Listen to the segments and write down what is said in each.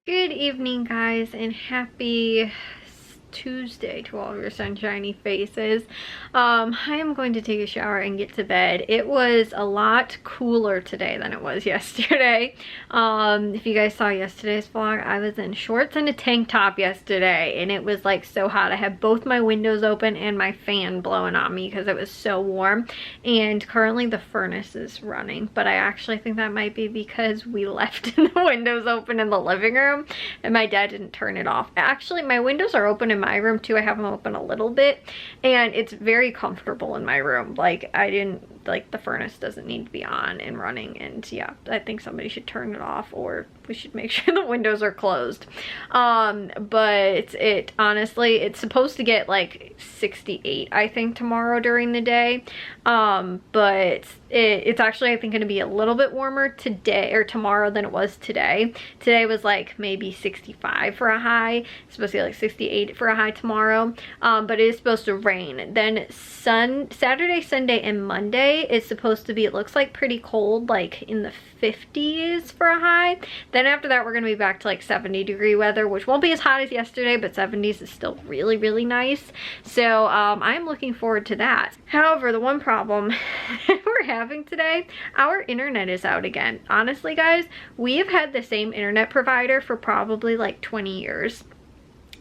Good evening, guys, and happy Tuesday to all of your sunshiny faces. I am going to take a shower and get to bed. It was a lot cooler today than it was yesterday. If you guys saw yesterday's vlog, I was in shorts and a tank top yesterday, and it was like so hot. I had both my windows open and my fan blowing on me because it was so warm. And currently the furnace is running, but I actually think that might be because we left the windows open in the living room and my dad didn't turn it off. Actually, my windows are open in my room too. I have them open a little bit and it's very comfortable in my room. Like, the furnace doesn't need to be on and running, and yeah, I think somebody should turn it off, or we should make sure the windows are closed. But it honestly, it's supposed to get like 68 I think tomorrow during the day, but it's actually I think going to be a little bit warmer today or tomorrow than it was today. Today was like maybe 65 for a high. It's supposed to be like 68 for a high tomorrow, but it is supposed to rain. Then Saturday, Sunday, and Monday is supposed to be, it looks like, pretty cold, like in the 50s for a high. Then after that we're going to be back to like 70-degree weather, which won't be as hot as yesterday, but 70s is still really, really nice. So I'm looking forward to that. However, the one problem we're having today, our internet is out again. Honestly, guys, we have had the same internet provider for probably like 20 years.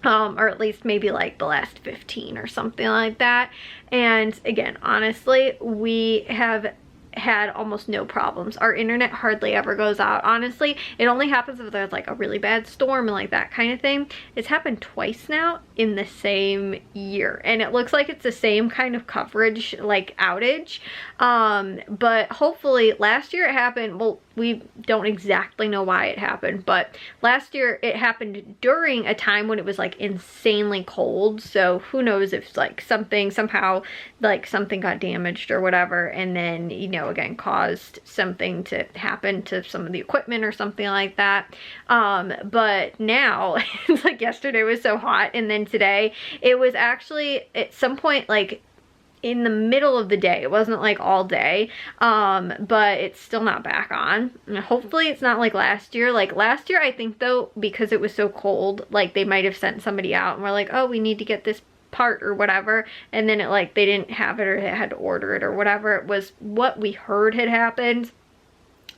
Or at least maybe like the last 15 or something like that. And again, honestly, we have had almost no problems. Our internet hardly ever goes out. Honestly, it only happens if there's like a really bad storm and like that kind of thing. It's happened twice now in the same year, and it looks like it's the same kind of coverage, like outage. But hopefully, last year it happened, well, we don't exactly know why it happened, but last year it happened during a time when it was like insanely cold. So who knows if like somehow like something got damaged or whatever, and then, you know, again, caused something to happen to some of the equipment or something like that. But now it's like yesterday was so hot, and then today it was actually at some point like in the middle of the day. It wasn't like all day, but it's still not back on. And hopefully it's not like last year. Like last year, I think though, because it was so cold, like they might have sent somebody out and we're like, oh, we need to get this part or whatever, and then it like they didn't have it or they had to order it or whatever. It was what we heard had happened.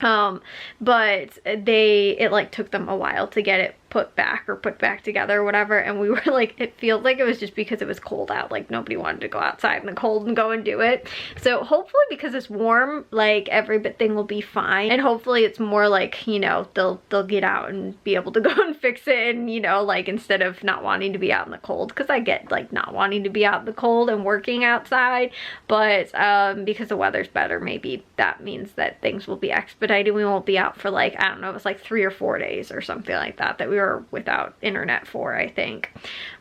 But it like took them a while to get it put back together or whatever, and we were like, it feels like it was just because it was cold out, like nobody wanted to go outside in the cold and go and do it. So hopefully, because it's warm, like everything will be fine, and hopefully it's more like, you know, they'll get out and be able to go and fix it, and, you know, like instead of not wanting to be out in the cold, because I get like not wanting to be out in the cold and working outside, but because the weather's better, maybe that means that things will be expedited. We won't be out for like, I don't know, it was like 3 or 4 days or something like that we were without internet for, I think.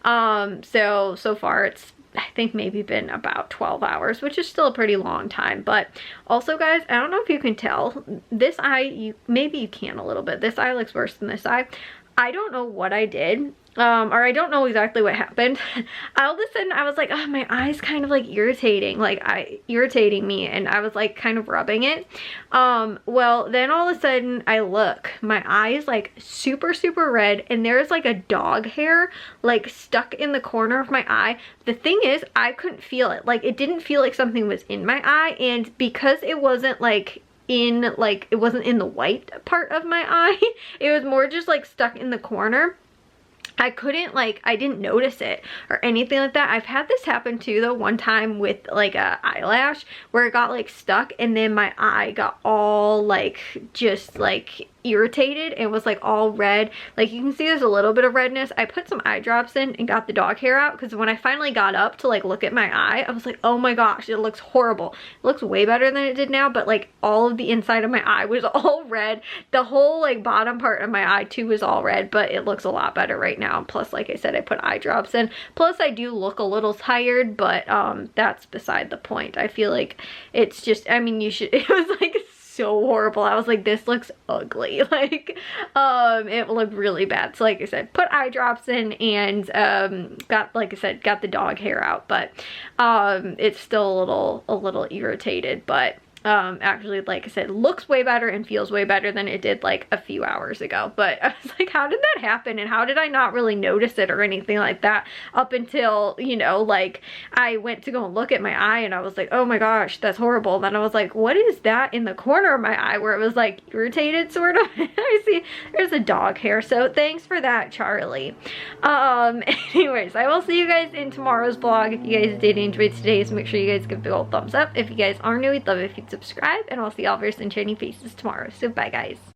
So far it's, I think, maybe been about 12 hours, which is still a pretty long time. But also, guys, I don't know if you can tell, this eye, maybe you can a little bit, this eye looks worse than this eye. I don't know what I did, or I don't know exactly what happened. All of a sudden I was like, oh, my eye's kind of like irritating me, and I was like kind of rubbing it. Well, then all of a sudden I look, my eye is like super, super red, and there's like a dog hair like stuck in the corner of my eye. The thing is, I couldn't feel it. Like, it didn't feel like something was in my eye, and because it wasn't like it wasn't in the white part of my eye, it was more just like stuck in the corner. I didn't notice it or anything like that. I've had this happen too though, one time with like a eyelash where it got like stuck, and then my eye got all like just like irritated and was like all red. Like, you can see there's a little bit of redness. I put some eye drops in and got the dog hair out, because when I finally got up to like look at my eye, I was like, oh my gosh, it looks horrible. It looks way better than it did now, but like all of the inside of my eye was all red. The whole like bottom part of my eye too was all red, but it looks a lot better right now. Plus, like I said, I put eye drops in. Plus, I do look a little tired, but that's beside the point. I feel like it's just, I mean, it was like so horrible. I was like, this looks ugly. Like, it looked really bad. So like I said, put eye drops in and got the dog hair out, but it's still a little irritated. But actually, like I said, looks way better and feels way better than it did like a few hours ago. But I was like, how did that happen? And how did I not really notice it or anything like that up until, you know, like I went to go and look at my eye and I was like, oh my gosh, that's horrible. Then I was like, what is that in the corner of my eye where it was like irritated sort of? I see there's a dog hair. So thanks for that, Charlie. Anyways, I will see you guys in tomorrow's vlog. If you guys did enjoy today's, make sure you guys give a big old thumbs up. If you guys are new, we'd love it if you'd subscribe, and I'll see y'all very sunshiny faces tomorrow. So bye guys.